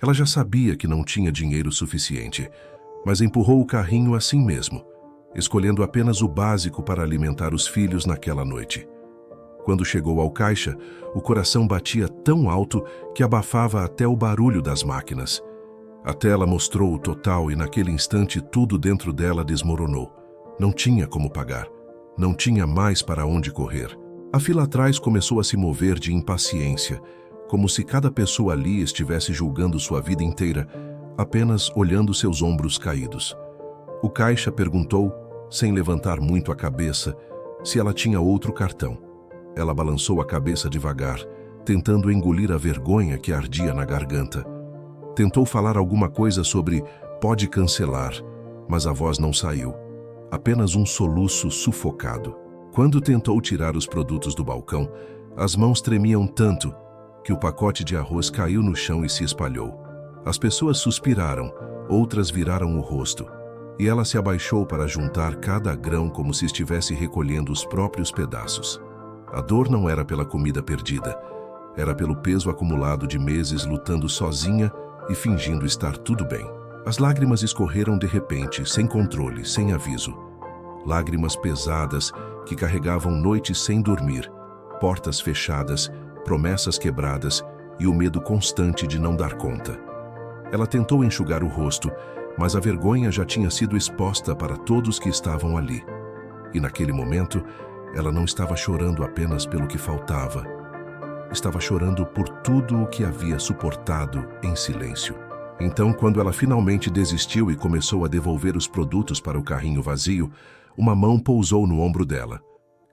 Ela já sabia que não tinha dinheiro suficiente, mas empurrou o carrinho assim mesmo, escolhendo apenas o básico para alimentar os filhos naquela noite. Quando chegou ao caixa, o coração batia tão alto que abafava até o barulho das máquinas. A tela mostrou o total e naquele instante tudo dentro dela desmoronou. Não tinha como pagar. Não tinha mais para onde correr. A fila atrás começou a se mover de impaciência, como se cada pessoa ali estivesse julgando sua vida inteira, apenas olhando seus ombros caídos. O caixa perguntou, sem levantar muito a cabeça, se ela tinha outro cartão. Ela balançou a cabeça devagar, tentando engolir a vergonha que ardia na garganta. Tentou falar alguma coisa sobre "pode cancelar", mas a voz não saiu. Apenas um soluço sufocado. Quando tentou tirar os produtos do balcão, as mãos tremiam tanto que o pacote de arroz caiu no chão e se espalhou. As pessoas suspiraram, outras viraram o rosto, e ela se abaixou para juntar cada grão como se estivesse recolhendo os próprios pedaços. A dor não era pela comida perdida, era pelo peso acumulado de meses lutando sozinha e fingindo estar tudo bem. As lágrimas escorreram de repente, sem controle, sem aviso. Lágrimas pesadas que carregavam noites sem dormir, portas fechadas, promessas quebradas e o medo constante de não dar conta. Ela tentou enxugar o rosto, mas a vergonha já tinha sido exposta para todos que estavam ali. E naquele momento, ela não estava chorando apenas pelo que faltava. Estava chorando por tudo o que havia suportado em silêncio. Então, quando ela finalmente desistiu e começou a devolver os produtos para o carrinho vazio, uma mão pousou no ombro dela.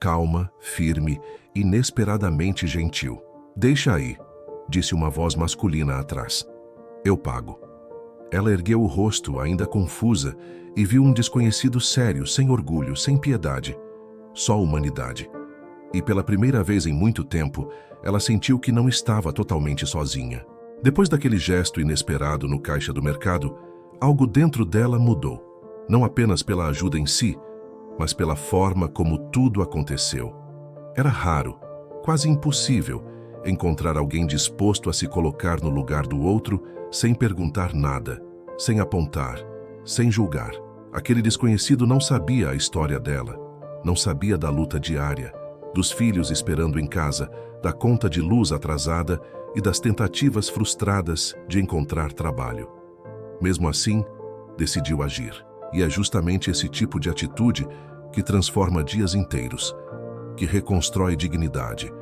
Calma, firme, inesperadamente gentil. "Deixa aí", disse uma voz masculina atrás. "Eu pago." Ela ergueu o rosto, ainda confusa, e viu um desconhecido sério, sem orgulho, sem piedade. Só humanidade. E pela primeira vez em muito tempo, ela sentiu que não estava totalmente sozinha. Depois daquele gesto inesperado no caixa do mercado, algo dentro dela mudou. Não apenas pela ajuda em si, mas pela forma como tudo aconteceu. Era raro, quase impossível, encontrar alguém disposto a se colocar no lugar do outro sem perguntar nada, sem apontar, sem julgar. Aquele desconhecido não sabia a história dela, não sabia da luta diária, dos filhos esperando em casa, da conta de luz atrasada e das tentativas frustradas de encontrar trabalho. Mesmo assim, decidiu agir. E é justamente esse tipo de atitude que transforma dias inteiros, que reconstrói dignidade,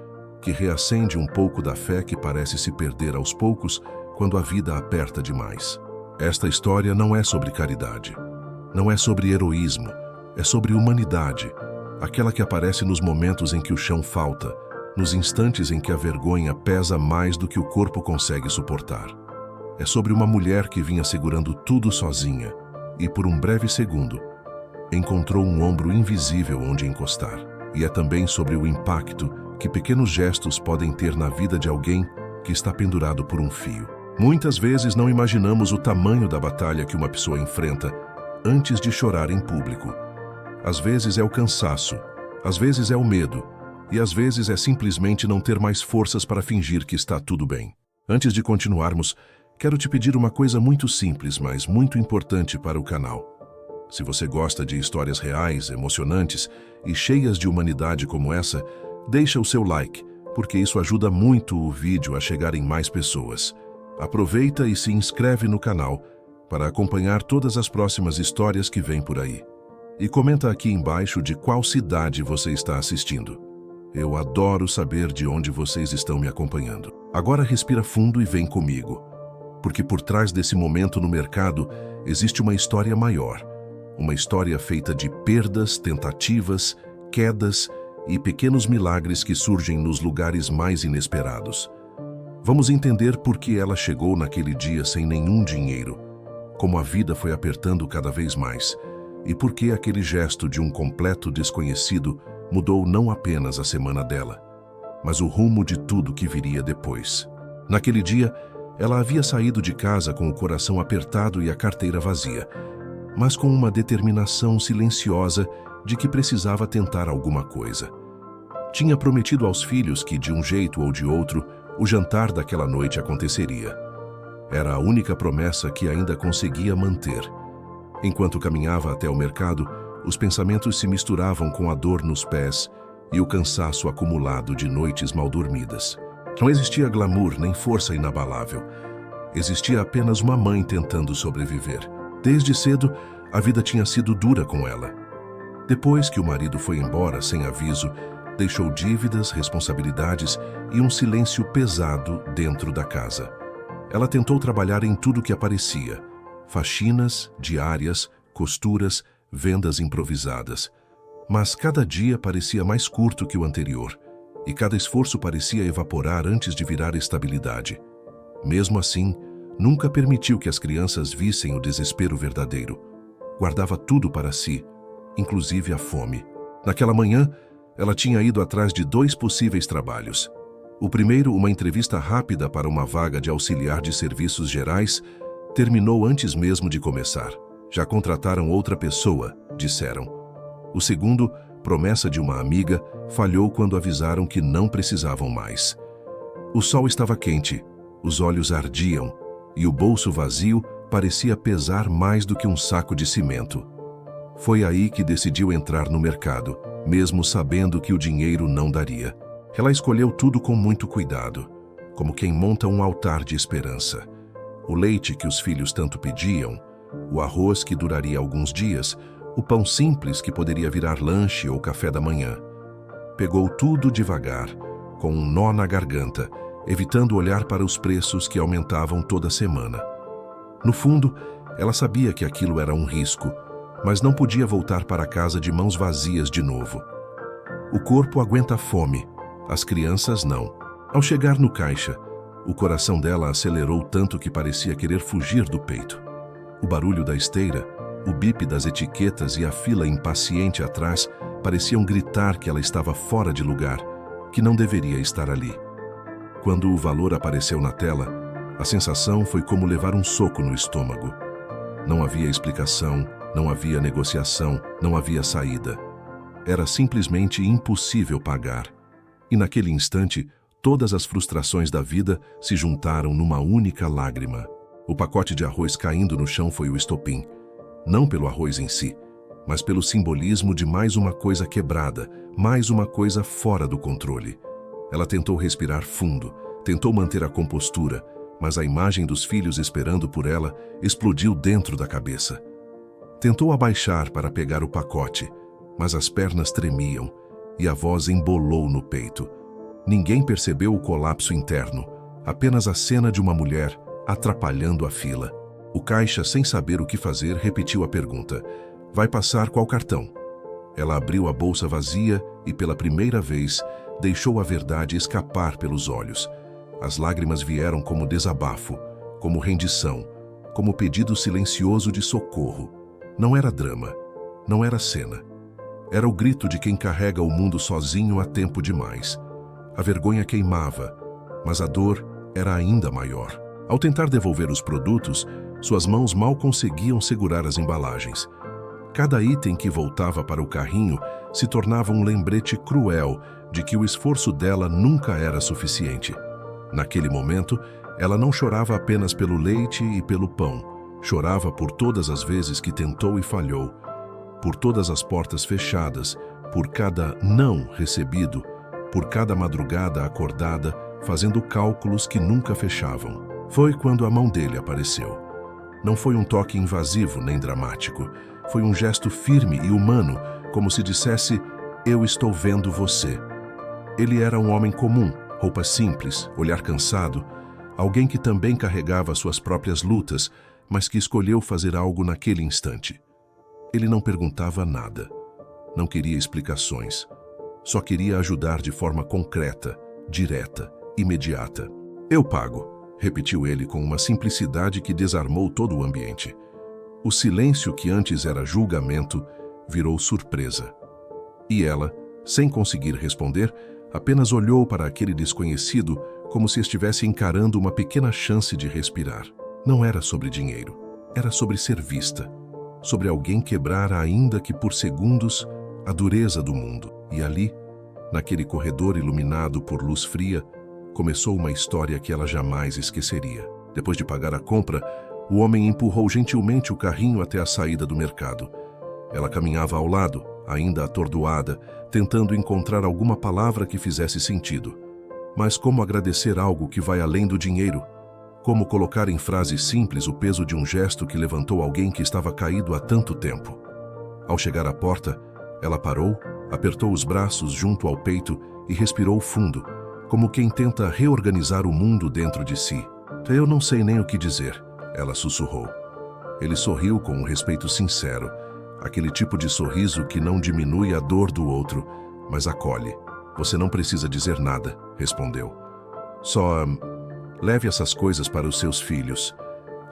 que reacende um pouco da fé que parece se perder aos poucos quando a vida aperta demais. Esta história não é sobre caridade, não é sobre heroísmo, é sobre humanidade, aquela que aparece nos momentos em que o chão falta, nos instantes em que a vergonha pesa mais do que o corpo consegue suportar. É sobre uma mulher que vinha segurando tudo sozinha e, por um breve segundo, encontrou um ombro invisível onde encostar. E é também sobre o impacto que pequenos gestos podem ter na vida de alguém que está pendurado por um fio. Muitas vezes não imaginamos o tamanho da batalha que uma pessoa enfrenta antes de chorar em público. Às vezes é o cansaço, às vezes é o medo, e às vezes é simplesmente não ter mais forças para fingir que está tudo bem. Antes de continuarmos, quero te pedir uma coisa muito simples, mas muito importante para o canal. Se você gosta de histórias reais, emocionantes e cheias de humanidade como essa, deixa o seu like, porque isso ajuda muito o vídeo a chegar em mais pessoas. Aproveita e se inscreve no canal para acompanhar todas as próximas histórias que vêm por aí. E comenta aqui embaixo de qual cidade você está assistindo. Eu adoro saber de onde vocês estão me acompanhando. Agora respira fundo e vem comigo, porque por trás desse momento no mercado existe uma história maior. Uma história feita de perdas, tentativas, quedas e pequenos milagres que surgem nos lugares mais inesperados. Vamos entender por que ela chegou naquele dia sem nenhum dinheiro, como a vida foi apertando cada vez mais, e por que aquele gesto de um completo desconhecido mudou não apenas a semana dela, mas o rumo de tudo que viria depois. Naquele dia, ela havia saído de casa com o coração apertado e a carteira vazia, mas com uma determinação silenciosa de que precisava tentar alguma coisa. Tinha prometido aos filhos que, de um jeito ou de outro, o jantar daquela noite aconteceria. Era a única promessa que ainda conseguia manter. Enquanto caminhava até o mercado, os pensamentos se misturavam com a dor nos pés e o cansaço acumulado de noites mal dormidas. Não existia glamour nem força inabalável. Existia apenas uma mãe tentando sobreviver. Desde cedo, a vida tinha sido dura com ela. Depois que o marido foi embora sem aviso, deixou dívidas, responsabilidades e um silêncio pesado dentro da casa. Ela tentou trabalhar em tudo que aparecia: faxinas, diárias, costuras, vendas improvisadas. Mas cada dia parecia mais curto que o anterior, e cada esforço parecia evaporar antes de virar estabilidade. Mesmo assim, nunca permitiu que as crianças vissem o desespero verdadeiro. Guardava tudo para si, inclusive a fome. Naquela manhã, ela tinha ido atrás de 2 possíveis trabalhos. O primeiro, uma entrevista rápida para uma vaga de auxiliar de serviços gerais, terminou antes mesmo de começar. Já contrataram outra pessoa, disseram. O segundo, promessa de uma amiga, falhou quando avisaram que não precisavam mais. O sol estava quente, os olhos ardiam e o bolso vazio parecia pesar mais do que um saco de cimento. Foi aí que decidiu entrar no mercado, mesmo sabendo que o dinheiro não daria. Ela escolheu tudo com muito cuidado, como quem monta um altar de esperança. O leite que os filhos tanto pediam, o arroz que duraria alguns dias, o pão simples que poderia virar lanche ou café da manhã. Pegou tudo devagar, com um nó na garganta, evitando olhar para os preços que aumentavam toda semana. No fundo, ela sabia que aquilo era um risco, mas não podia voltar para casa de mãos vazias de novo. O corpo aguenta a fome, as crianças não. Ao chegar no caixa, o coração dela acelerou tanto que parecia querer fugir do peito. O barulho da esteira, o bip das etiquetas e a fila impaciente atrás pareciam gritar que ela estava fora de lugar, que não deveria estar ali. Quando o valor apareceu na tela, a sensação foi como levar um soco no estômago. Não havia explicação, não havia negociação, não havia saída. Era simplesmente impossível pagar. E naquele instante, todas as frustrações da vida se juntaram numa única lágrima. O pacote de arroz caindo no chão foi o estopim. Não pelo arroz em si, mas pelo simbolismo de mais uma coisa quebrada, mais uma coisa fora do controle. Ela tentou respirar fundo, tentou manter a compostura, mas a imagem dos filhos esperando por ela explodiu dentro da cabeça. Tentou abaixar para pegar o pacote, mas as pernas tremiam e a voz embolou no peito. Ninguém percebeu o colapso interno, apenas a cena de uma mulher atrapalhando a fila. O caixa, sem saber o que fazer, repetiu a pergunta: "Vai passar qual cartão?" Ela abriu a bolsa vazia e, pela primeira vez, deixou a verdade escapar pelos olhos. As lágrimas vieram como desabafo, como rendição, como pedido silencioso de socorro. Não era drama, não era cena. Era o grito de quem carrega o mundo sozinho há tempo demais. A vergonha queimava, mas a dor era ainda maior. Ao tentar devolver os produtos, suas mãos mal conseguiam segurar as embalagens. Cada item que voltava para o carrinho se tornava um lembrete cruel de que o esforço dela nunca era suficiente. Naquele momento, ela não chorava apenas pelo leite e pelo pão. Chorava por todas as vezes que tentou e falhou, por todas as portas fechadas, por cada não recebido, por cada madrugada acordada, fazendo cálculos que nunca fechavam. Foi quando a mão dele apareceu. Não foi um toque invasivo nem dramático. Foi um gesto firme e humano, como se dissesse: "Eu estou vendo você." Ele era um homem comum, roupa simples, olhar cansado, alguém que também carregava suas próprias lutas, mas que escolheu fazer algo naquele instante. Ele não perguntava nada, não queria explicações, só queria ajudar de forma concreta, direta, imediata. "Eu pago", repetiu ele com uma simplicidade que desarmou todo o ambiente. O silêncio que antes era julgamento virou surpresa. E ela, sem conseguir responder, apenas olhou para aquele desconhecido como se estivesse encarando uma pequena chance de respirar. Não era sobre dinheiro, era sobre ser vista, sobre alguém quebrar, ainda que por segundos, a dureza do mundo. E ali, naquele corredor iluminado por luz fria, começou uma história que ela jamais esqueceria. Depois de pagar a compra, o homem empurrou gentilmente o carrinho até a saída do mercado. Ela caminhava ao lado, ainda atordoada, tentando encontrar alguma palavra que fizesse sentido. Mas como agradecer algo que vai além do dinheiro? Como colocar em frases simples o peso de um gesto que levantou alguém que estava caído há tanto tempo? Ao chegar à porta, ela parou, apertou os braços junto ao peito e respirou fundo, como quem tenta reorganizar o mundo dentro de si. Eu não sei nem o que dizer, ela sussurrou. Ele sorriu com um respeito sincero, aquele tipo de sorriso que não diminui a dor do outro, mas acolhe. Você não precisa dizer nada, respondeu. Só leve essas coisas para os seus filhos.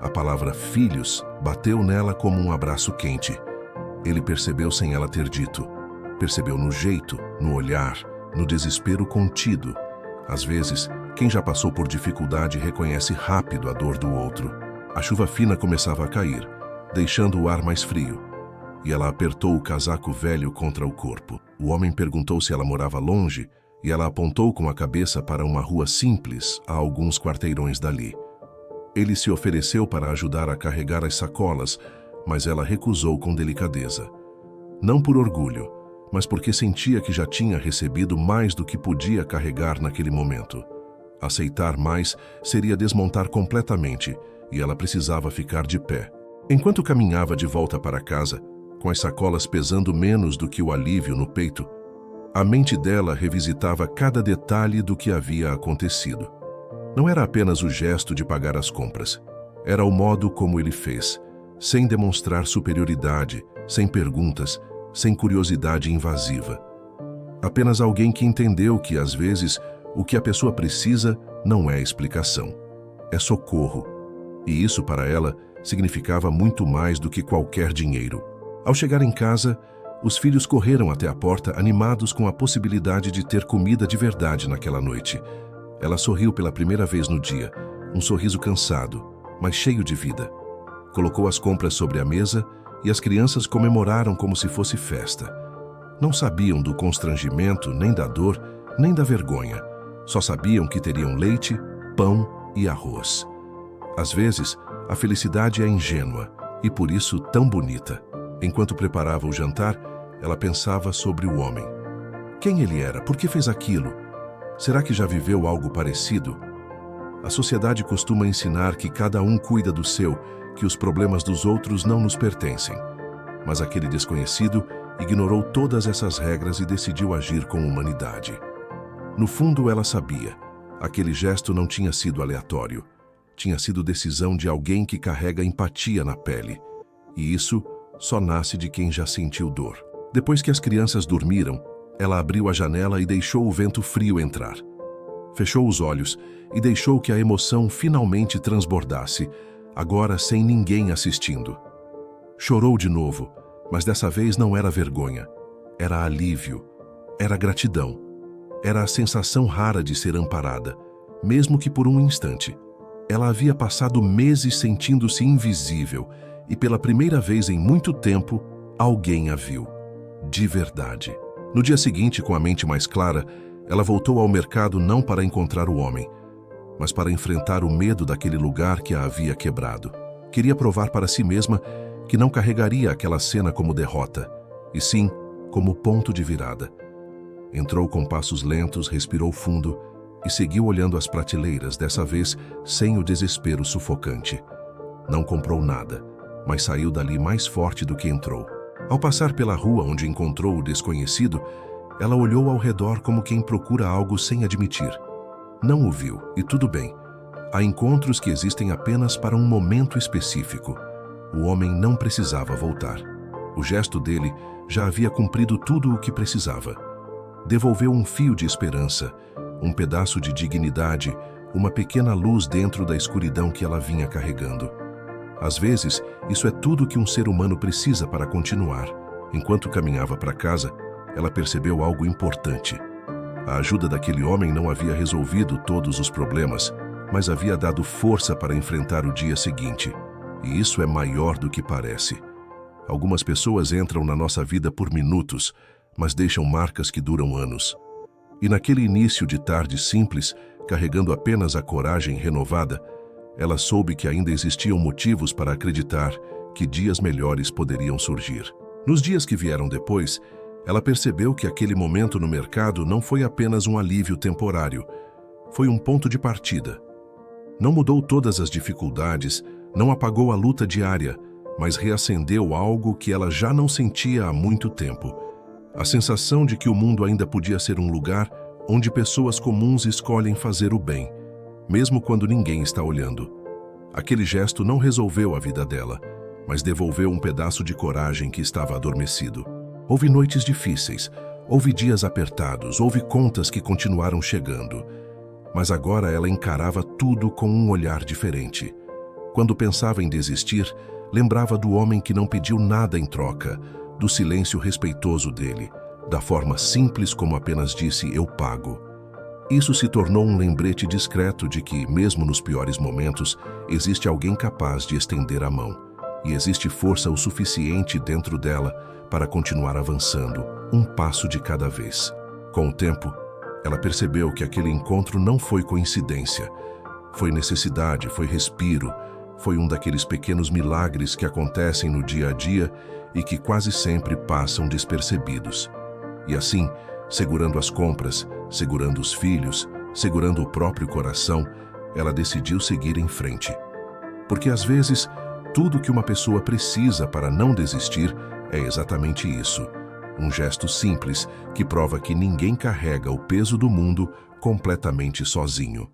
A palavra filhos bateu nela como um abraço quente. Ele percebeu sem ela ter dito. Percebeu no jeito, no olhar, no desespero contido. Às vezes, quem já passou por dificuldade reconhece rápido a dor do outro. A chuva fina começava a cair, deixando o ar mais frio, e ela apertou o casaco velho contra o corpo. O homem perguntou se ela morava longe, e ela apontou com a cabeça para uma rua simples, a alguns quarteirões dali. Ele se ofereceu para ajudar a carregar as sacolas, mas ela recusou com delicadeza. Não por orgulho, mas porque sentia que já tinha recebido mais do que podia carregar naquele momento. Aceitar mais seria desmontar completamente, e ela precisava ficar de pé. Enquanto caminhava de volta para casa, com as sacolas pesando menos do que o alívio no peito, a mente dela revisitava cada detalhe do que havia acontecido. Não era apenas o gesto de pagar as compras, era o modo como ele fez, sem demonstrar superioridade, sem perguntas, sem curiosidade invasiva. Apenas alguém que entendeu que, às vezes, o que a pessoa precisa não é explicação, é socorro. E isso, para ela, significava muito mais do que qualquer dinheiro. Ao chegar em casa, os filhos correram até a porta animados com a possibilidade de ter comida de verdade naquela noite. Ela sorriu pela primeira vez no dia, um sorriso cansado, mas cheio de vida. Colocou as compras sobre a mesa e as crianças comemoraram como se fosse festa. Não sabiam do constrangimento, nem da dor, nem da vergonha. Só sabiam que teriam leite, pão e arroz. Às vezes, a felicidade é ingênua e por isso tão bonita. Enquanto preparava o jantar, ela pensava sobre o homem. Quem ele era? Por que fez aquilo? Será que já viveu algo parecido? A sociedade costuma ensinar que cada um cuida do seu, que os problemas dos outros não nos pertencem. Mas aquele desconhecido ignorou todas essas regras e decidiu agir com humanidade. No fundo, ela sabia. Aquele gesto não tinha sido aleatório. Tinha sido decisão de alguém que carrega empatia na pele. E isso só nasce de quem já sentiu dor. Depois que as crianças dormiram, ela abriu a janela e deixou o vento frio entrar. Fechou os olhos e deixou que a emoção finalmente transbordasse, agora sem ninguém assistindo. Chorou de novo, mas dessa vez não era vergonha. Era alívio, era gratidão. Era a sensação rara de ser amparada, mesmo que por um instante. Ela havia passado meses sentindo-se invisível e pela primeira vez em muito tempo, alguém a viu. De verdade. No dia seguinte, com a mente mais clara, ela voltou ao mercado não para encontrar o homem, mas para enfrentar o medo daquele lugar que a havia quebrado. Queria provar para si mesma que não carregaria aquela cena como derrota, e sim como ponto de virada. Entrou com passos lentos, respirou fundo e seguiu olhando as prateleiras, dessa vez sem o desespero sufocante. Não comprou nada, mas saiu dali mais forte do que entrou. Ao passar pela rua onde encontrou o desconhecido, ela olhou ao redor como quem procura algo sem admitir. Não o viu, e tudo bem. Há encontros que existem apenas para um momento específico. O homem não precisava voltar. O gesto dele já havia cumprido tudo o que precisava. Devolveu um fio de esperança, um pedaço de dignidade, uma pequena luz dentro da escuridão que ela vinha carregando. Às vezes, isso é tudo que um ser humano precisa para continuar. Enquanto caminhava para casa, ela percebeu algo importante. A ajuda daquele homem não havia resolvido todos os problemas, mas havia dado força para enfrentar o dia seguinte. E isso é maior do que parece. Algumas pessoas entram na nossa vida por minutos, mas deixam marcas que duram anos. E naquele início de tarde simples, carregando apenas a coragem renovada, ela soube que ainda existiam motivos para acreditar que dias melhores poderiam surgir. Nos dias que vieram depois, ela percebeu que aquele momento no mercado não foi apenas um alívio temporário, foi um ponto de partida. Não mudou todas as dificuldades, não apagou a luta diária, mas reacendeu algo que ela já não sentia há muito tempo. A sensação de que o mundo ainda podia ser um lugar onde pessoas comuns escolhem fazer o bem, mesmo quando ninguém está olhando. Aquele gesto não resolveu a vida dela, mas devolveu um pedaço de coragem que estava adormecido. Houve noites difíceis, houve dias apertados, houve contas que continuaram chegando. Mas agora ela encarava tudo com um olhar diferente. Quando pensava em desistir, lembrava do homem que não pediu nada em troca, do silêncio respeitoso dele, da forma simples como apenas disse "eu pago". Isso se tornou um lembrete discreto de que, mesmo nos piores momentos, existe alguém capaz de estender a mão. E existe força o suficiente dentro dela para continuar avançando, um passo de cada vez. Com o tempo, ela percebeu que aquele encontro não foi coincidência. Foi necessidade, foi respiro, foi um daqueles pequenos milagres que acontecem no dia a dia e que quase sempre passam despercebidos. E assim, segurando as compras, segurando os filhos, segurando o próprio coração, ela decidiu seguir em frente. Porque às vezes, tudo que uma pessoa precisa para não desistir é exatamente isso. Um gesto simples que prova que ninguém carrega o peso do mundo completamente sozinho.